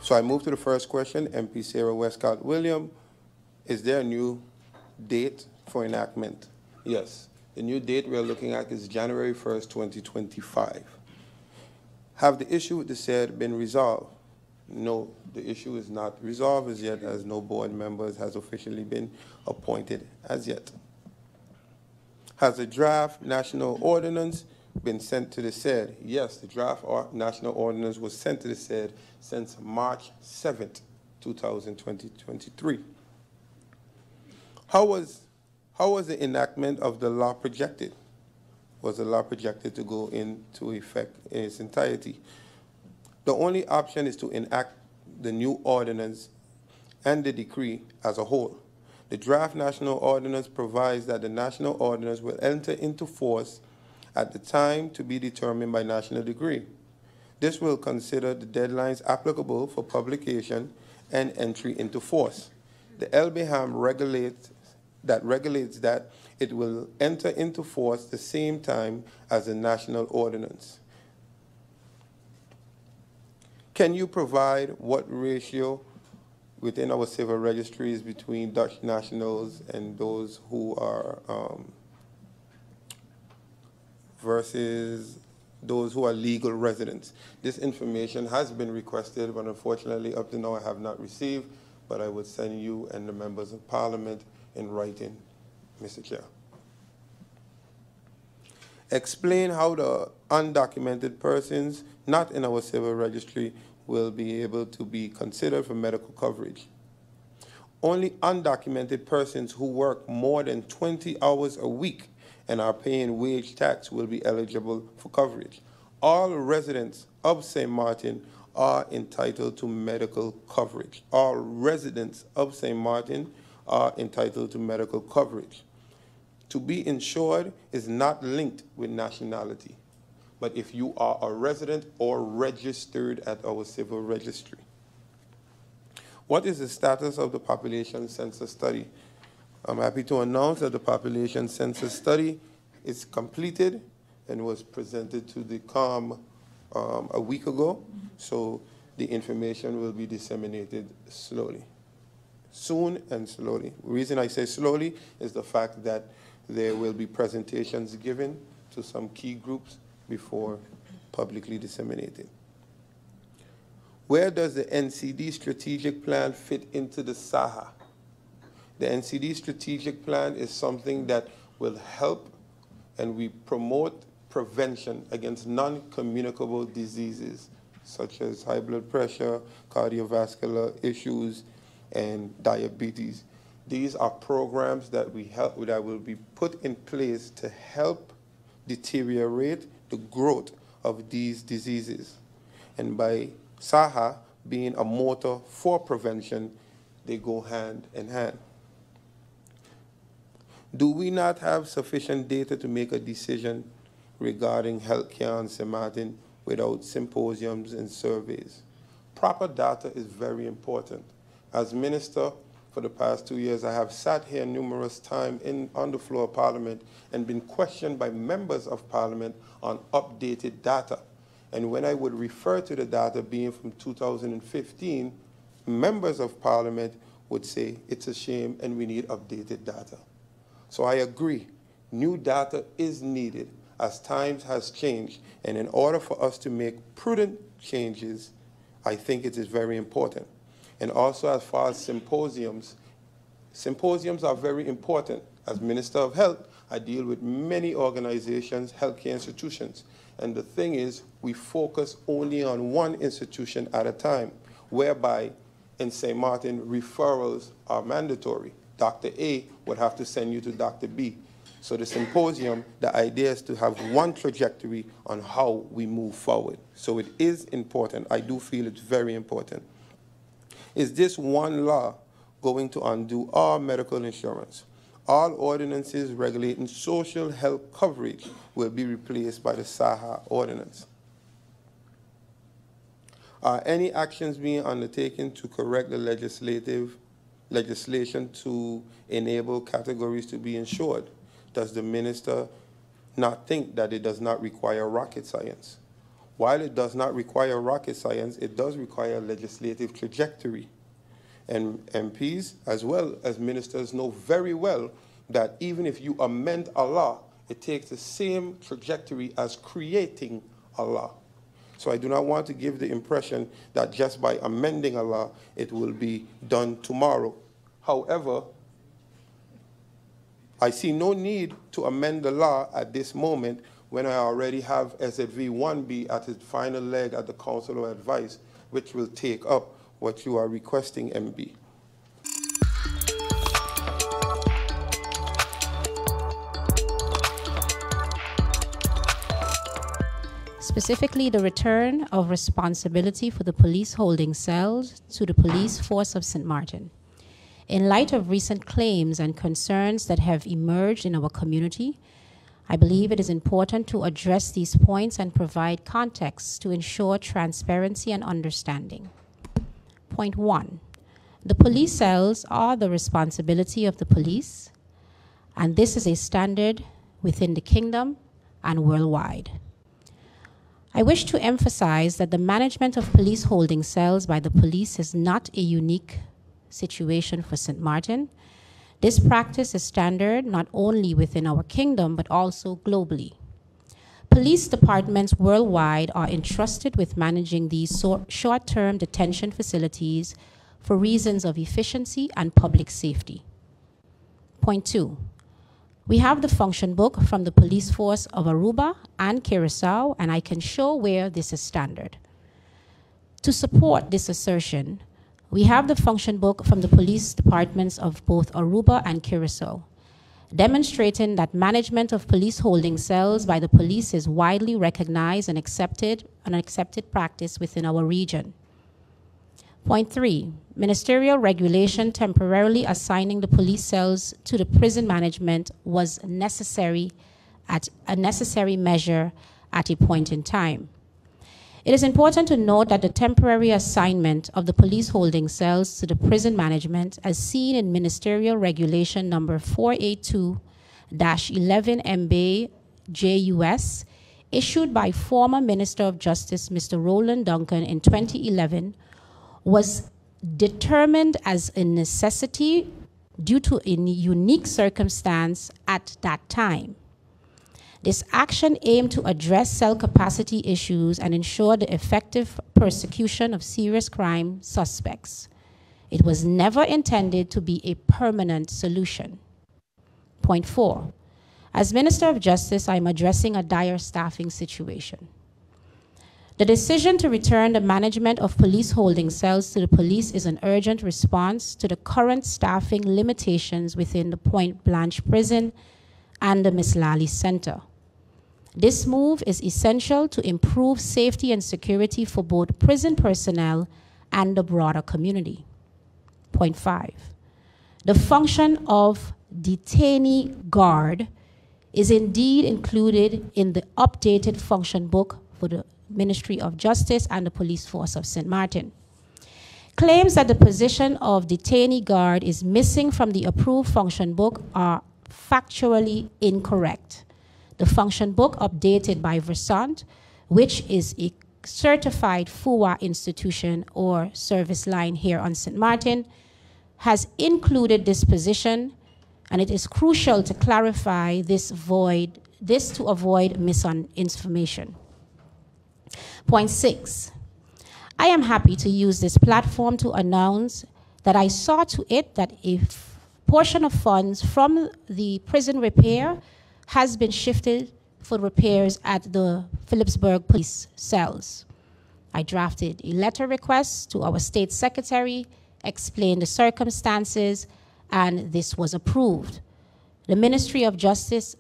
So I move to the first question. MP Sarah Westcott William, is there a new date for enactment? Yes. The new date we're looking at is January 1st, 2025. Have the issue with the said been resolved? No, the issue is not resolved as yet, as no board members has officially been appointed as yet. Has the draft national ordinance been sent to the said? Yes, the draft national ordinance was sent to the said since March 7th, 2023. How was the enactment of the law projected? Was the law projected to go into effect in its entirety? The only option is to enact the new ordinance and the decree as a whole. The draft national ordinance provides that the national ordinance will enter into force at the time to be determined by national decree. This will consider the deadlines applicable for publication and entry into force. The LBHAM regulates that it will enter into force the same time as the national ordinance. Can you provide what ratio within our civil registries between Dutch nationals and those who are versus those who are legal residents? This information has been requested, but unfortunately up to now I have not received, but I would send you and the members of Parliament in writing, Mr. Chair. Explain how the undocumented persons not in our civil registry will be able to be considered for medical coverage. Only undocumented persons who work more than 20 hours a week and are paying wage tax will be eligible for coverage. All residents of St. Martin are entitled to medical coverage. All residents of St. Martin are entitled to medical coverage. To be insured is not linked with nationality, but if you are a resident or registered at our civil registry. What is the status of the population census study? I'm happy to announce that the population census study is completed and was presented to the COM a week ago, so the information will be disseminated slowly. Soon and slowly. The reason I say slowly is the fact that there will be presentations given to some key groups before publicly disseminated. Where does the NCD strategic plan fit into the SAHA? The NCD strategic plan is something that will help, and we promote prevention against non-communicable diseases such as high blood pressure, cardiovascular issues, and diabetes. These are programs that that will be put in place to help deteriorate the growth of these diseases. And by SAHA being a motor for prevention, they go hand in hand. Do we not have sufficient data to make a decision regarding healthcare in St. Martin without symposiums and surveys? Proper data is very important. As minister for the past 2 years, I have sat here numerous times on the floor of Parliament and been questioned by members of Parliament on updated data. And when I would refer to the data being from 2015, members of Parliament would say, it's a shame and we need updated data. So I agree, new data is needed as times has changed. And in order for us to make prudent changes, I think it is very important. And also as far as symposiums, symposiums are very important. As Minister of Health, I deal with many organizations, healthcare institutions. And the thing is, we focus only on one institution at a time, whereby in St. Martin, referrals are mandatory. Dr. A would have to send you to Dr. B. So the symposium, the idea is to have one trajectory on how we move forward. So it is important. I do feel it's very important. Is this one law going to undo all medical insurance? All ordinances regulating social health coverage will be replaced by the SAHA ordinance. Are any actions being undertaken to correct the legislation to enable categories to be insured? Does the minister not think that it does not require rocket science? While it does not require rocket science, it does require legislative trajectory. And MPs, as well as ministers, know very well that even if you amend a law, it takes the same trajectory as creating a law. So I do not want to give the impression that just by amending a law, it will be done tomorrow. However, I see no need to amend the law at this moment when I already have SFV 1B at its final leg at the Council of Advice, which will take up what you are requesting, MB. Specifically, the return of responsibility for the police holding cells to the police force of St. Martin. In light of recent claims and concerns that have emerged in our community, I believe it is important to address these points and provide context to ensure transparency and understanding. Point 1. The police cells are the responsibility of the police, and this is a standard within the kingdom and worldwide. I wish to emphasize that the management of police holding cells by the police is not a unique situation for St. Martin. This practice is standard not only within our kingdom, but also globally. Police departments worldwide are entrusted with managing these short-term detention facilities for reasons of efficiency and public safety. Point 2. We have the function book from the police force of Aruba and Curacao, and I can show where this is standard. To support this assertion, we have the function book from the police departments of both Aruba and Curacao, demonstrating that management of police holding cells by the police is widely recognized and an accepted practice within our region. Point 3, ministerial regulation temporarily assigning the police cells to the prison management was a necessary measure at a point in time. It is important to note that the temporary assignment of the police holding cells to the prison management, as seen in Ministerial Regulation number 482-11MB-JUS, issued by former Minister of Justice Mr. Roland Duncan in 2011, was determined as a necessity due to a unique circumstance at that time. This action aimed to address cell capacity issues and ensure the effective persecution of serious crime suspects. It was never intended to be a permanent solution. Point 4. As Minister of Justice, I am addressing a dire staffing situation. The decision to return the management of police holding cells to the police is an urgent response to the current staffing limitations within the Point Blanche Prison and the Miss Lally Center. This move is essential to improve safety and security for both prison personnel and the broader community. Point 5. The function of detainee guard is indeed included in the updated function book for the Ministry of Justice and the Police Force of St. Martin. Claims that the position of detainee guard is missing from the approved function book are factually incorrect. The function book updated by Versant, which is a certified FUA institution or service line here on St. Martin, has included this position, and it is crucial to clarify this to avoid misinformation. Point 6. I am happy to use this platform to announce that I saw to it that a portion of funds from the prison repair has been shifted for repairs at the Phillipsburg police cells. I drafted a letter request to our state secretary, explained the circumstances, and this was approved. The Ministry of Justice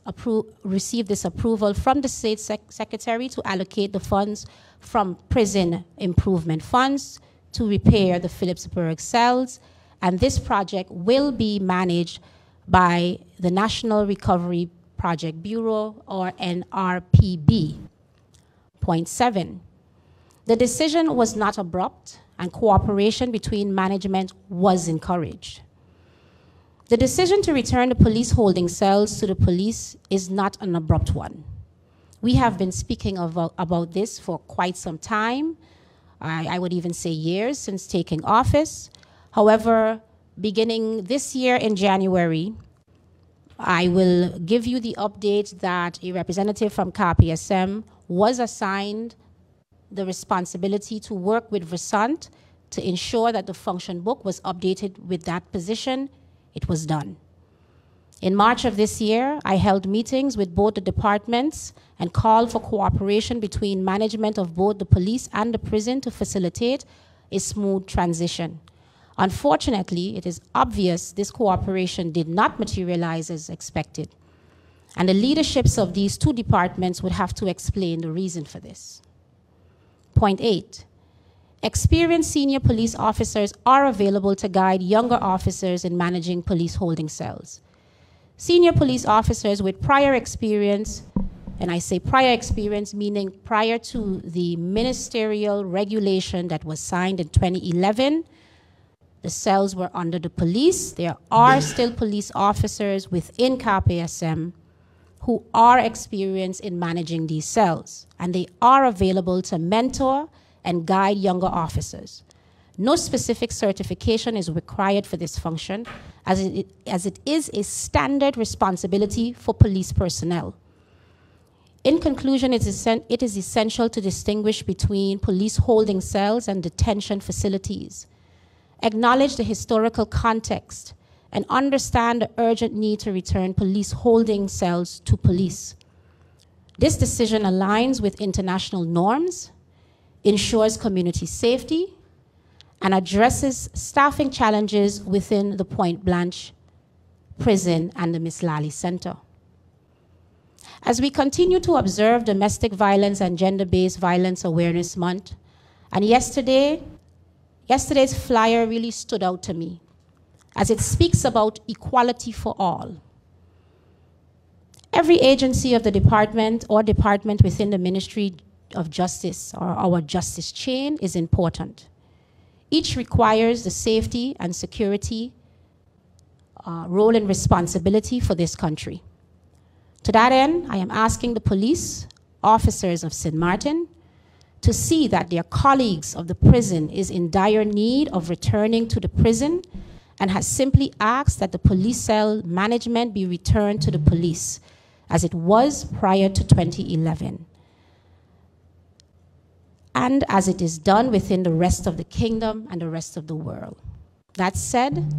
received this approval from the state secretary to allocate the funds from prison improvement funds to repair the Phillipsburg cells, and this project will be managed by the National Recovery Project Bureau, or NRPB. Point 7. The decision was not abrupt, and cooperation between management was encouraged. The decision to return the police holding cells to the police is not an abrupt one. We have been speaking about this for quite some time. I would even say years since taking office. However, beginning this year in January, I will give you the update that a representative from KPSM was assigned the responsibility to work with Versant to ensure that the function book was updated with that position. It was done. In March of this year, I held meetings with both the departments and called for cooperation between management of both the police and the prison to facilitate a smooth transition. Unfortunately, it is obvious this cooperation did not materialize as expected, and the leaderships of these two departments would have to explain the reason for this. Point 8. Experienced senior police officers are available to guide younger officers in managing police holding cells. Senior police officers with prior experience, and I say prior experience meaning prior to the ministerial regulation that was signed in 2011, the cells were under the police. There are still police officers within KPSM who are experienced in managing these cells, and they are available to mentor and guide younger officers. No specific certification is required for this function, as it is a standard responsibility for police personnel. In conclusion, it is essential to distinguish between police holding cells and detention facilities, acknowledge the historical context, and understand the urgent need to return police holding cells to police. This decision aligns with international norms, ensures community safety, and addresses staffing challenges within the Point Blanche prison and the Miss Lally Center. As we continue to observe Domestic Violence and Gender-Based Violence Awareness Month, and yesterday's flyer really stood out to me, as it speaks about equality for all. Every agency of the department or department within the Ministry of Justice or our justice chain is important. Each requires the safety and security role and responsibility for this country. To that end, I am asking the police officers of St. Martin to see that their colleagues of the prison is in dire need of returning to the prison and has simply asked that the police cell management be returned to the police as it was prior to 2011, and as it is done within the rest of the kingdom and the rest of the world. That said,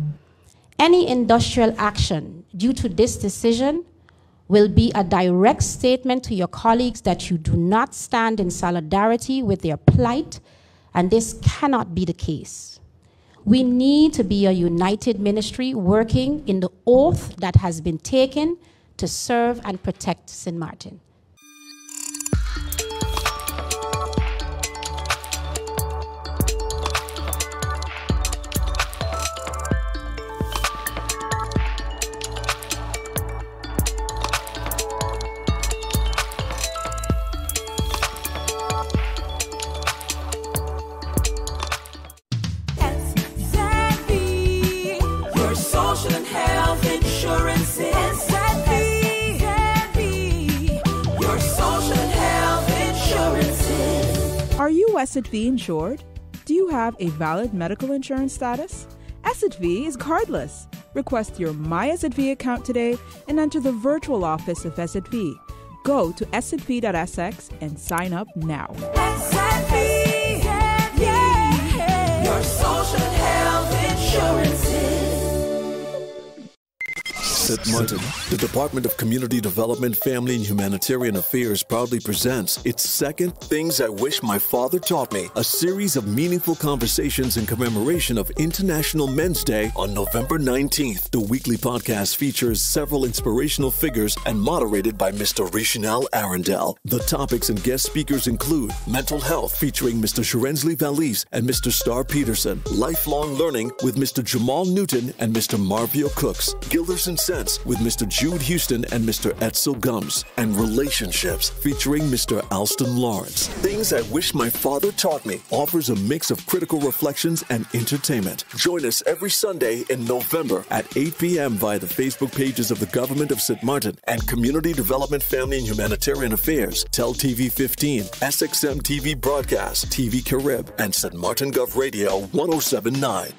any industrial action due to this decision will be a direct statement to your colleagues that you do not stand in solidarity with their plight, and this cannot be the case. We need to be a united ministry working in the oath that has been taken to serve and protect St. Martin. Are you SXV insured? Do you have a valid medical insurance status? SXV is cardless. Request your My SXV account today and enter the virtual office of SXV. Go to sxv.sx and sign up now. SXV, yeah. Your social and health insurances. St. Martin, the Department of Community Development, Family and Humanitarian Affairs proudly presents its second Things I Wish My Father Taught Me, a series of meaningful conversations in commemoration of International Men's Day on November 19th. The weekly podcast features several inspirational figures and moderated by Mr. Rishinal Arundel. The topics and guest speakers include mental health featuring Mr. Sharenzli Valis and Mr. Star Peterson, lifelong learning with Mr. Jamal Newton and Mr. Marvio Cooks, Gilderson Center Presents with Mr. Jude Houston and Mr. Edsel Gums, and Relationships featuring Mr. Alston Lawrence. Things I Wish My Father Taught Me offers a mix of critical reflections and entertainment. Join us every Sunday in November at 8 p.m. via the Facebook pages of the Government of St. Martin and Community Development, Family and Humanitarian Affairs, Tel TV 15, SXM TV Broadcast, TV Carib, and St. Martin Gov Radio 1079.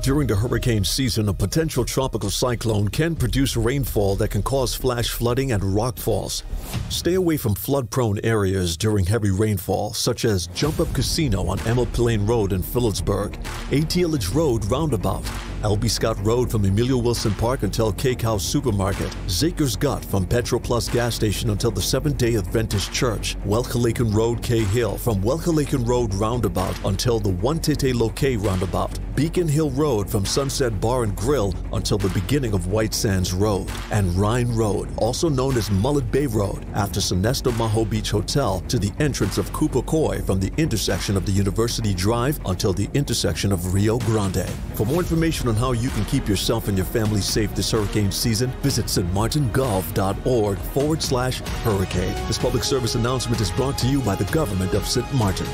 During the hurricane season, a potential tropical cyclone can produce rainfall that can cause flash flooding and rockfalls. Stay away from flood-prone areas during heavy rainfall, such as Jump Up Casino on Emma Plain Road in Phillipsburg, ATLH Road Roundabout, L.B. Scott Road from Emilio Wilson Park until Cake House Supermarket, Zaker's Gut from Petro Plus gas station until the Seventh-day Adventist Church, Welcalaken Road K Hill from Welcalaken Road Roundabout until the One-Tete Loke Roundabout, Beacon Hill Road from Sunset Bar and Grill until the beginning of White Sands Road, and Rhine Road, also known as Mullet Bay Road, after Sonesto Maho Beach Hotel to the entrance of Cooper Coy from the intersection of the University Drive until the intersection of Rio Grande. For more information on how you can keep yourself and your family safe this hurricane season, visit stmartingov.org/hurricane. This public service announcement is brought to you by the Government of St. Martin.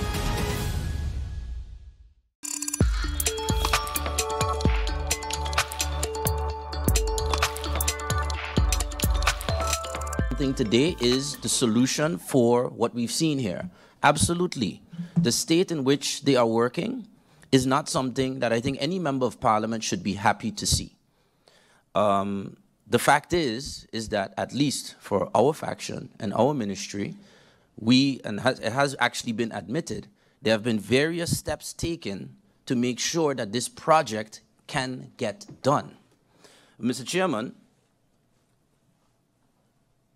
Today is the solution for what we've seen here. Absolutely. The state in which they are working is not something that I think any member of parliament should be happy to see. The fact is that at least for our faction and our ministry, it has actually been admitted, there have been various steps taken to make sure that this project can get done. Mr. Chairman,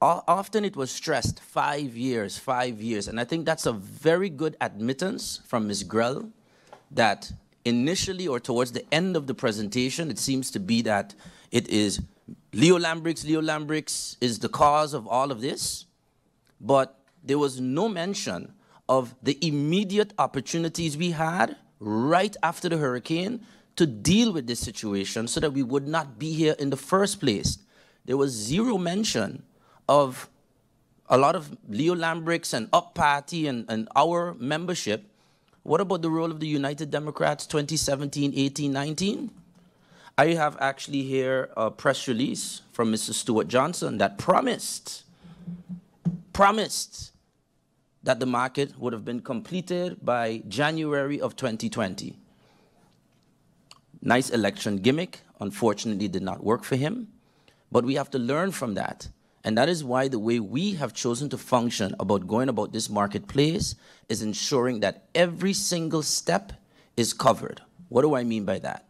often it was stressed 5 years, and I think that's a very good admittance from Ms. Grell that initially or towards the end of the presentation, it seems to be that it is Leo Lambrix is the cause of all of this, but there was no mention of the immediate opportunities we had right after the hurricane to deal with this situation so that we would not be here in the first place. There was zero mention of a lot of Leo Lambrix and Up Party and our membership. What about the role of the United Democrats 2017, 18, 19? I have actually here a press release from Mr. Stuart Johnson that promised that the market would have been completed by January of 2020. Nice election gimmick, unfortunately did not work for him, but we have to learn from that. And that is why the way we have chosen to function about going about this marketplace is ensuring that every single step is covered. What do I mean by that?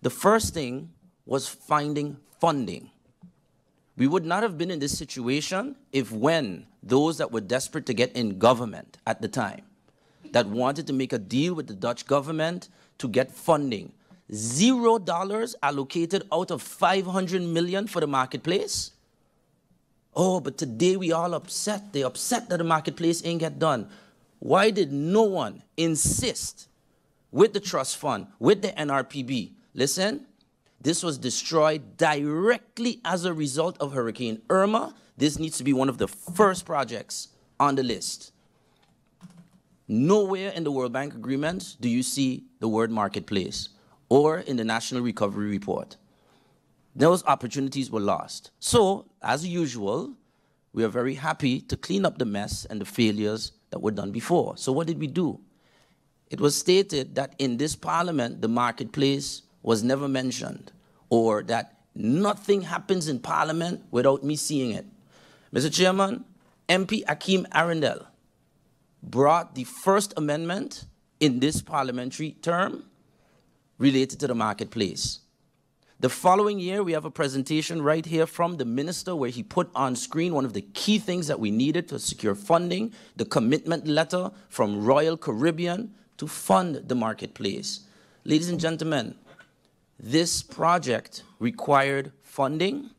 The first thing was finding funding. We would not have been in this situation if when those that were desperate to get in government at the time, that wanted to make a deal with the Dutch government to get funding, $0 allocated out of $500 million for the marketplace. Oh, but today we all upset. They're upset that the marketplace ain't get done. Why did no one insist with the trust fund, with the NRPB? Listen, this was destroyed directly as a result of Hurricane Irma. This needs to be one of the first projects on the list. Nowhere in the World Bank agreement do you see the word marketplace or in the National Recovery Report. Those opportunities were lost. So, as usual, we are very happy to clean up the mess and the failures that were done before. So what did we do? It was stated that in this parliament, the marketplace was never mentioned, or that nothing happens in parliament without me seeing it. Mr. Chairman, MP Akeem Arundel brought the first amendment in this parliamentary term related to the marketplace. The following year, we have a presentation right here from the minister where he put on screen one of the key things that we needed to secure funding, the commitment letter from Royal Caribbean to fund the marketplace. Ladies and gentlemen, this project required funding,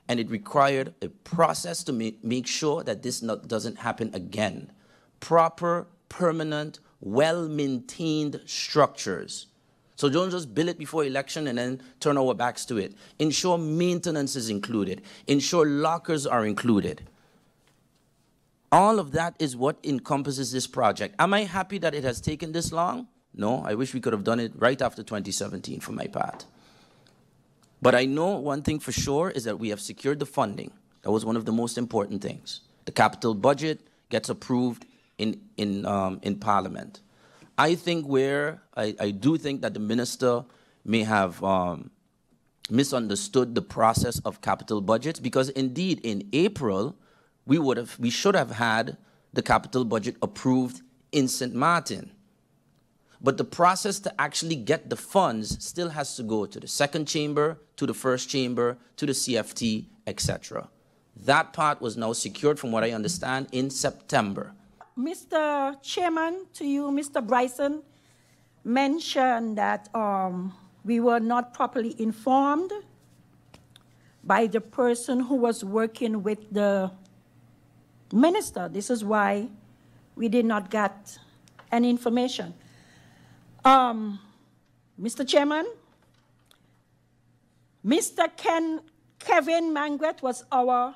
and it required a process to make sure that this doesn't happen again. Proper, permanent, well-maintained structures. So don't just build it before election and then turn our backs to it. Ensure maintenance is included. Ensure lockers are included. All of that is what encompasses this project. Am I happy that it has taken this long? No, I wish we could have done it right after 2017 for my part. But I know one thing for sure is that we have secured the funding. That was one of the most important things. The capital budget gets approved in Parliament. I think I do think that the minister may have misunderstood the process of capital budgets, because indeed in April, we should have had the capital budget approved in St. Martin. But the process to actually get the funds still has to go to the second chamber, to the first chamber, to the CFT, etc. That part was now secured, from what I understand, in September. Mr. Chairman, to you, Mr. Bryson mentioned that we were not properly informed by the person who was working with the minister. This is why we did not get any information. Mr. Chairman, Mr. Kevin Mangret was our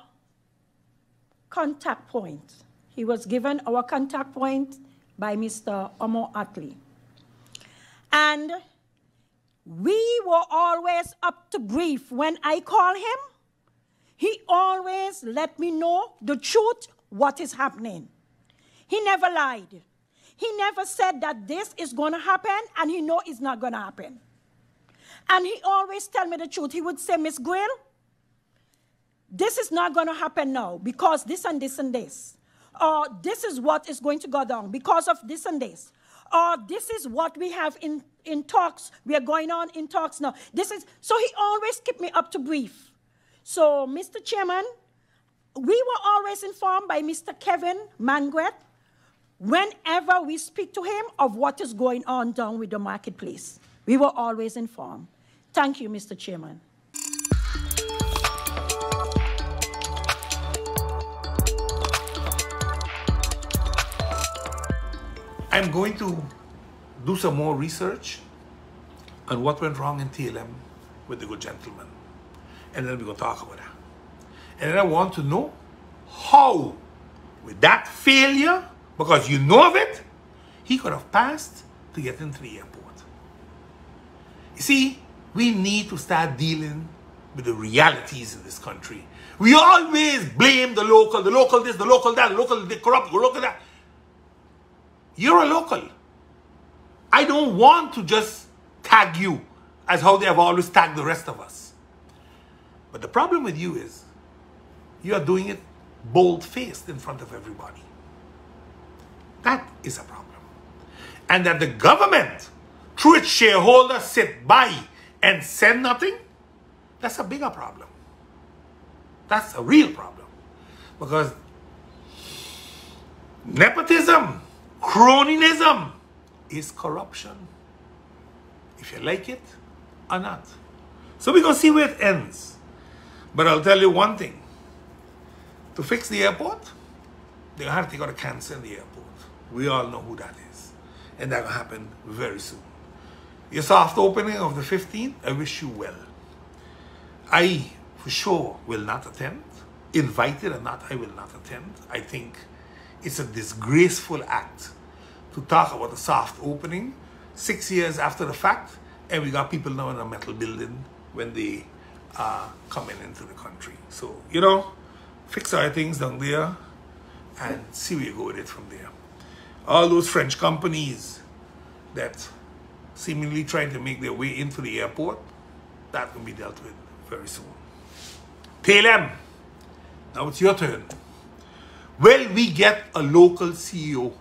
contact point. He was given our contact point by Mr. Omo Atley. And we were always up to brief. When I call him, he always let me know the truth, what is happening. He never lied. He never said that this is going to happen, and he know it's not going to happen. And he always tell me the truth. He would say, Miss Grill, this is not going to happen now because this and this and this. Or this is what is going to go down because of this and this. Or this is what we have in talks. We are going on in talks now. So he always kept me up to brief. So, Mr. Chairman, we were always informed by Mr. Kevin Mangret whenever we speak to him of what is going on down with the marketplace. We were always informed. Thank you, Mr. Chairman. I'm going to do some more research on what went wrong in TLM with the good gentleman. And then we're going to talk about that. And then I want to know how, with that failure, because you know of it, he could have passed to get into the airport. You see, we need to start dealing with the realities in this country. We always blame the local this, the local that, the local corrupt, the local that. You're a local. I don't want to just tag you as how they have always tagged the rest of us. But the problem with you is you are doing it bold-faced in front of everybody. That is a problem. And that the government, through its shareholders, sit by and send nothing, that's a bigger problem. That's a real problem. Because nepotism, cronyism is corruption, if you like it or not. So we're going to see where it ends. But I'll tell you one thing. To fix the airport, they're going to have to take out a cancer in the airport. We all know who that is. And that will happen very soon. Your soft opening of the 15th, I wish you well. I, for sure, will not attend. Invited or not, I will not attend. I think it's a disgraceful act to talk about a soft opening 6 years after the fact, and we got people now in a metal building when they are coming into the country. So, you know, fix our things down there and see where you go with it from there. All those French companies that seemingly trying to make their way into the airport, that will be dealt with very soon. TLM, now it's your turn. Will we get a local CEO?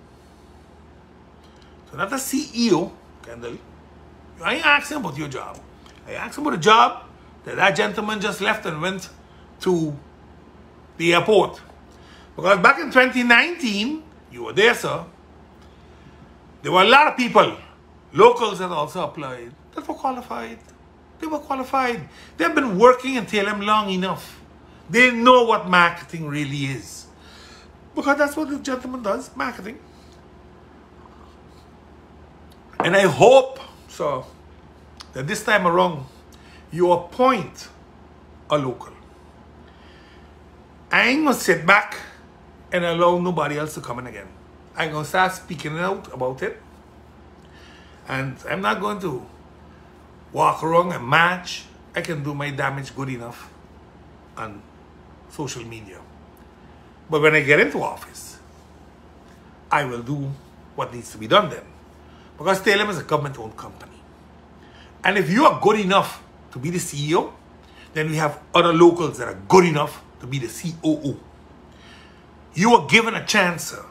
So not a CEO, Kendall. I ain't asking about your job. I asked about a job that gentleman just left and went to the airport. Because back in 2019, you were there, sir, there were a lot of people, locals that also applied, that were qualified. They were qualified. They've been working in TLM long enough. They know what marketing really is. Because that's what the gentleman does, marketing. And I hope, sir, that this time around, you appoint a local. I ain't gonna sit back and allow nobody else to come in again. I'm gonna start speaking out about it. And I'm not going to walk around and match. I can do my damage good enough on social media. But when I get into office, I will do what needs to be done then. Because TLM is a government-owned company. And if you are good enough to be the CEO, then we have other locals that are good enough to be the COO. You are given a chance, sir,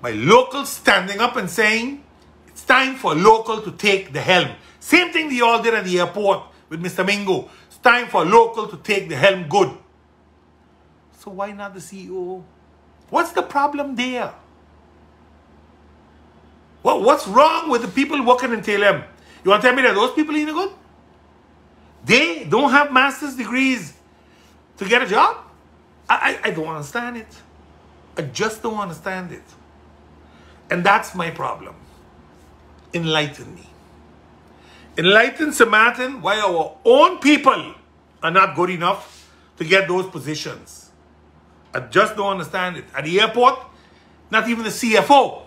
by locals standing up and saying, it's time for a local to take the helm. Same thing they all did at the airport with Mr. Mingo. It's time for a local to take the helm good. So why not the CEO? What's the problem there? What's wrong with the people working in TLM? You want to tell me that those people ain't good? They don't have master's degrees to get a job? I don't understand it. I just don't understand it. And that's my problem. Enlighten me. Enlighten St. Martin why our own people are not good enough to get those positions. I just don't understand it. At the airport, not even the CFO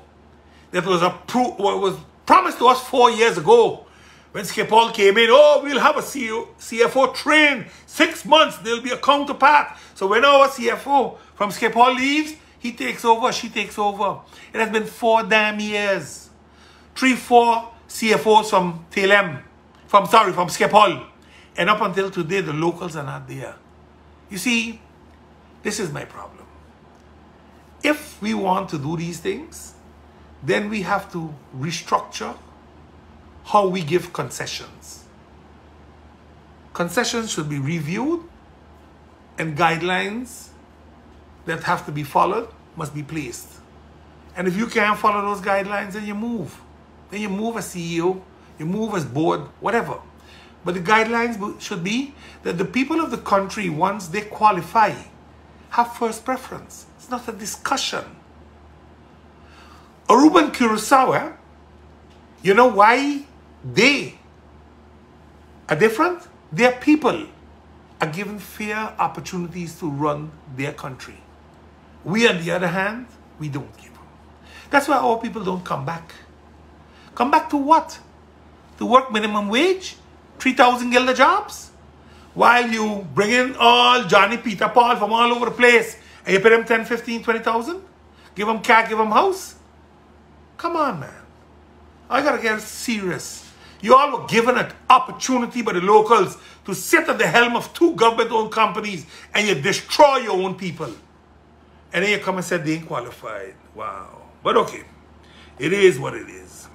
that was promised to us 4 years ago when Skipol came in. Oh, we'll have a CFO trained 6 months. There'll be a counterpart. So when our CFO from Skipol leaves, he takes over, she takes over. It has been 4 damn years. 3-4 CFOs from TLM, from Skipol. And up until today, the locals are not there. You see, this is my problem. If we want to do these things, then we have to restructure how we give concessions. Concessions should be reviewed, and guidelines that have to be followed must be placed. And if you can't follow those guidelines, then you move. Then you move as CEO, you move as board, whatever. But the guidelines should be that the people of the country, once they qualify, have first preference. It's not a discussion. Aruba and Curacao, you know why they are different? Their people are given fair opportunities to run their country. We, on the other hand, we don't give them. That's why our people don't come back. Come back to what? To work minimum wage? 3,000 guilder jobs? While you bring in all Johnny, Peter, Paul from all over the place and you pay them 10, 15, 20,000? Give them car, give them house? Come on, man. I gotta get serious. You all were given an opportunity by the locals to sit at the helm of 2 government-owned companies and you destroy your own people. And then you come and say they ain't qualified. Wow. But okay, it is what it is.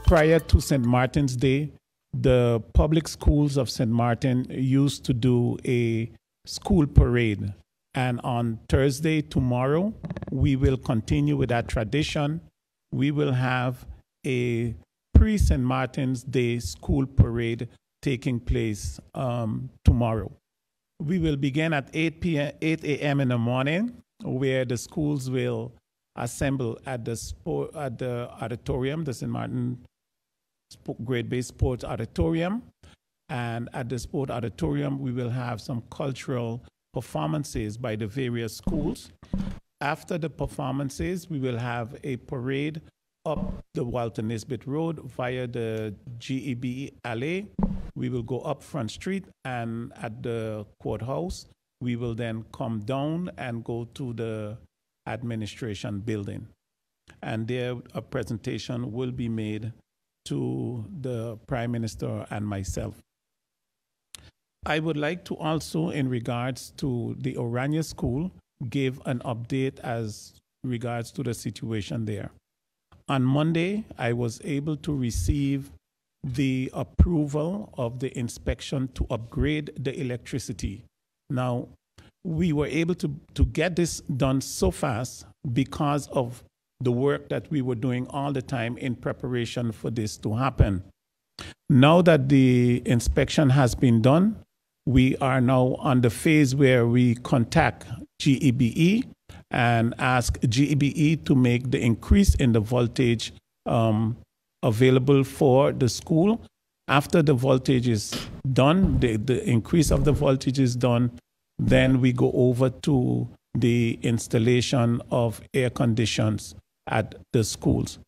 Prior to St. Martin's Day, the public schools of St. Martin used to do a school parade. And on Thursday, tomorrow, we will continue with that tradition. We will have a pre-St. Martin's Day school parade taking place tomorrow. We will begin at 8 a.m. in the morning, where the schools will assemble at the auditorium, the St. Martin Grade-Based Sports Auditorium. And at the sport auditorium, we will have some cultural performances by the various schools. After the performances, we will have a parade up the Walter Nisbet Road via the GEB Alley. We will go up Front Street, and at the courthouse, we will then come down and go to the administration building. And there a presentation will be made to the Prime Minister and myself. I would like to also, in regards to the Orania School, give an update as regards to the situation there. On Monday, I was able to receive the approval of the inspection to upgrade the electricity. Now, we were able to get this done so fast because of the work that we were doing all the time in preparation for this to happen. Now that the inspection has been done, we are now on the phase where we contact GEBE and ask GEBE to make the increase in the voltage available for the school. After the voltage is done, the increase of the voltage is done, then we go over to the installation of air conditions at the schools.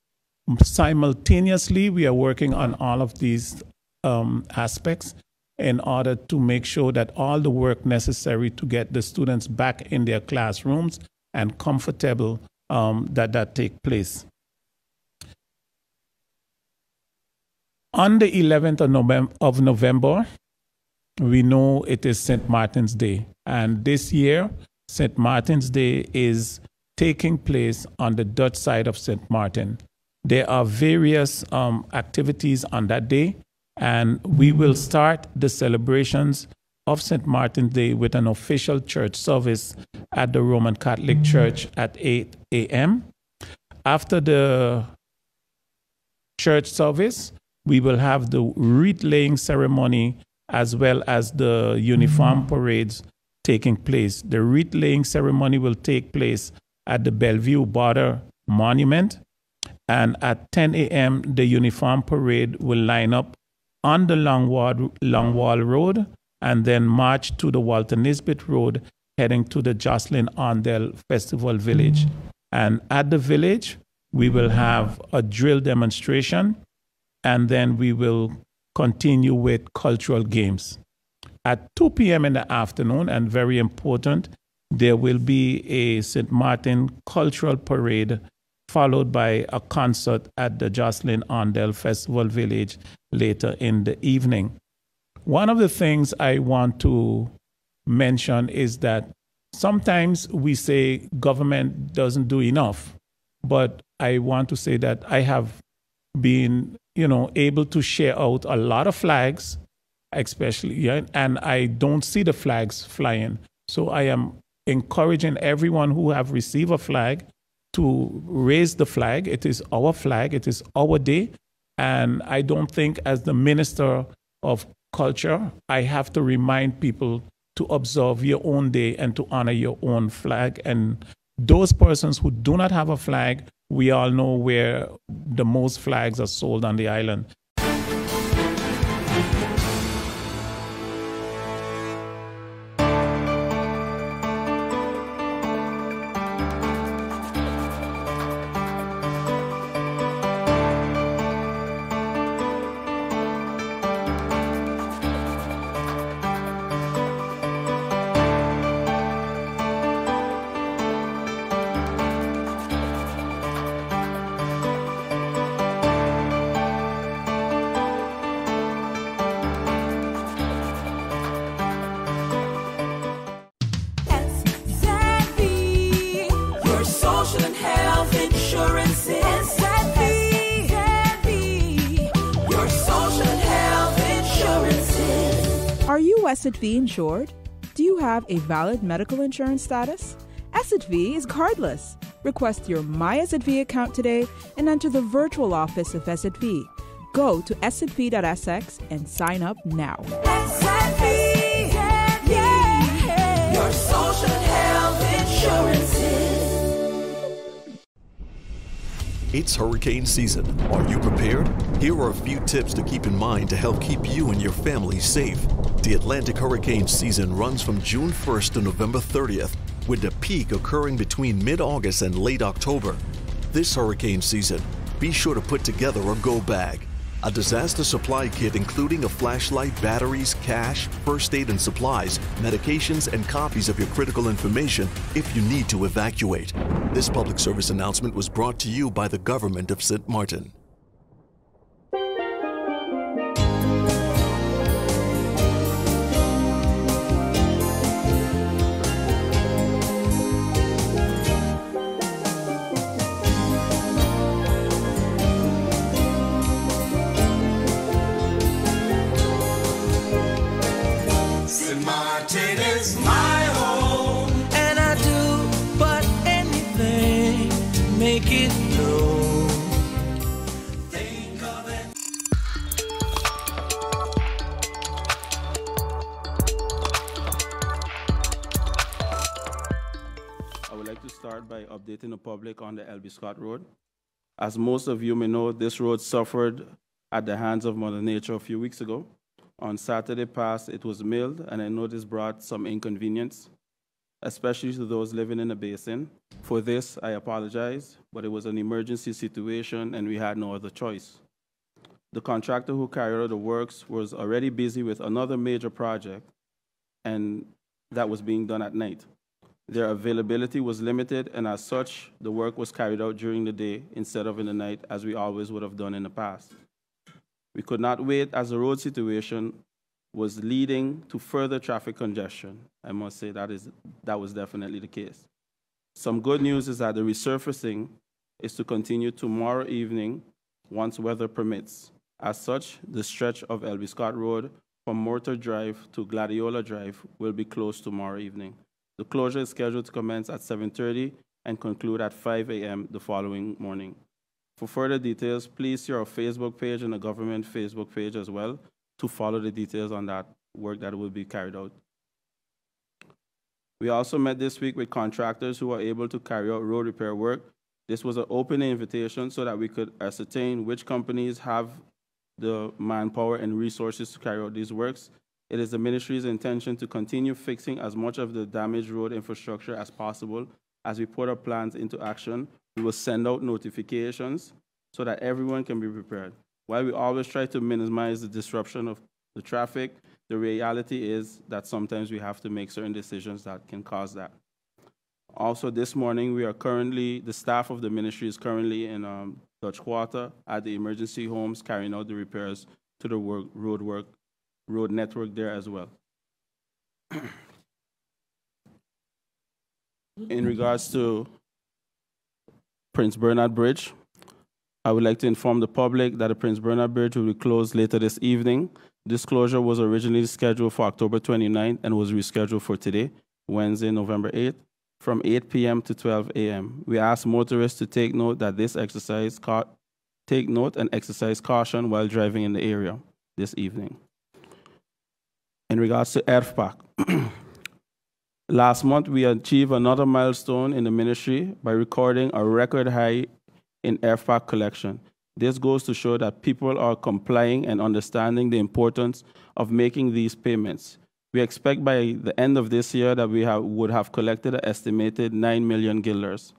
Simultaneously, we are working on all of these aspects in order to make sure that all the work necessary to get the students back in their classrooms and comfortable that take place. On the 11th of November, we know it is St. Martin's Day. And this year, St. Martin's Day is taking place on the Dutch side of St. Martin. There are various activities on that day, and we will start the celebrations of St. Martin's Day with an official church service at the Roman Catholic Church at 8 a.m. After the church service, we will have the wreath-laying ceremony as well as the uniform parades taking place. The wreath-laying ceremony will take place at the Bellevue Border Monument, and at 10 a.m., the uniform parade will line up on the Longwall Road and then march to the Walter Nisbet Road, heading to the Jocelyn Arndell Festival Village. And at the village, we will have a drill demonstration, and then we will continue with cultural games. At 2 p.m. in the afternoon, and very important, there will be a St. Martin cultural parade followed by a concert at the Jocelyn Arndell Festival Village later in the evening. One of the things I want to mention is that sometimes we say government doesn't do enough, but I want to say that I have been, able to share out a lot of flags, especially, and I don't see the flags flying. So I am encouraging everyone who have received a flag to raise the flag. It is our flag. It is our day. And I don't think as the Minister of Culture, I have to remind people to observe your own day and to honor your own flag. And those persons who do not have a flag, we all know where the most flags are sold on the island. Are you SXV insured? Do you have a valid medical insurance status? SXV is cardless. Request your My SXV account today and enter the virtual office of SXV. Go to sxv.sx and sign up now. SXV, yeah, your social health insurances. It's hurricane season. Are you prepared? Here are a few tips to keep in mind to help keep you and your family safe. The Atlantic hurricane season runs from June 1st to November 30th, with the peak occurring between mid-August and late October. This hurricane season, be sure to put together a go bag. A disaster supply kit including a flashlight, batteries, cash, first aid and supplies, medications, and copies of your critical information if you need to evacuate. This public service announcement was brought to you by the government of St. Martin. Martin is my home, and I do but anything to make it known. Think of it. I would like to start by updating the public on the L.B. Scott Road. As most of you may know, this road suffered at the hands of Mother Nature a few weeks ago. On Saturday past, it was milled, and I know this brought some inconvenience, especially to those living in the basin. For this, I apologize, but it was an emergency situation, and we had no other choice. The contractor who carried out the works was already busy with another major project, and that was being done at night. Their availability was limited, and as such, the work was carried out during the day instead of in the night, as we always would have done in the past. We could not wait, as the road situation was leading to further traffic congestion. I must say that was definitely the case. Some good news is that the resurfacing is to continue tomorrow evening once weather permits. As such, the stretch of L.B. Scott Road from Mortar Drive to Gladiola Drive will be closed tomorrow evening. The closure is scheduled to commence at 7:30 and conclude at 5 a.m. the following morning. For further details, please see our Facebook page and the government Facebook page as well to follow the details on that work that will be carried out. We also met this week with contractors who are able to carry out road repair work. This was an open invitation so that we could ascertain which companies have the manpower and resources to carry out these works. It is the ministry's intention to continue fixing as much of the damaged road infrastructure as possible. As we put our plans into action, we will send out notifications so that everyone can be prepared. While we always try to minimize the disruption of the traffic, the reality is that sometimes we have to make certain decisions that can cause that. Also, this morning, the staff of the ministry is currently in Dutch Quarter at the emergency homes carrying out the repairs to the road network there as well. In regards to Prince Bernard Bridge, I would like to inform the public that the Prince Bernard Bridge will be closed later this evening. This closure was originally scheduled for October 29th and was rescheduled for today, Wednesday, November 8th, from 8 p.m. to 12 a.m. We ask motorists to take note and exercise caution while driving in the area this evening. In regards to ERFPAC, last month we achieved another milestone in the ministry by recording a record high in ERFPAC collection. This goes to show that people are complying and understanding the importance of making these payments. We expect by the end of this year that we would have collected an estimated 9 million guilders.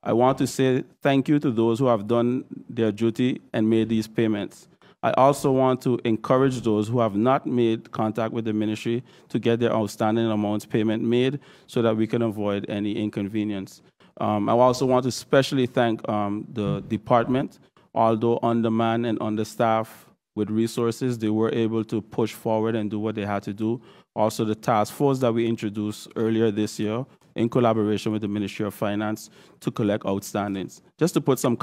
I want to say thank you to those who have done their duty and made these payments. I also want to encourage those who have not made contact with the ministry to get their outstanding amounts payment made so that we can avoid any inconvenience. I also want to especially thank the department. Although undermanned and understaffed with resources, they were able to push forward and do what they had to do. Also, the task force that we introduced earlier this year in collaboration with the Ministry of Finance to collect outstandings. Just to put some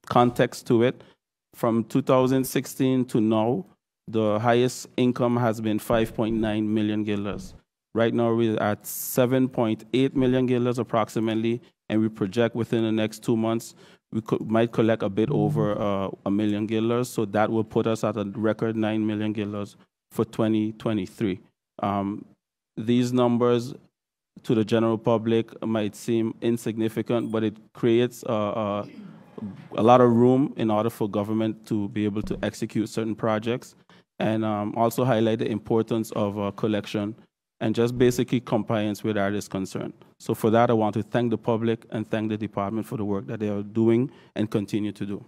context to it, from 2016 to now, the highest income has been 5.9 million guilders. Right now, we're at 7.8 million guilders approximately, and we project within the next 2 months, we might collect a bit over 1 million guilders, so that will put us at a record 9 million guilders for 2023. These numbers to the general public might seem insignificant, but it creates a lot of room in order for government to be able to execute certain projects, and also highlight the importance of collection and just basically compliance where that is concerned. So for that, I want to thank the public and thank the department for the work that they are doing and continue to do.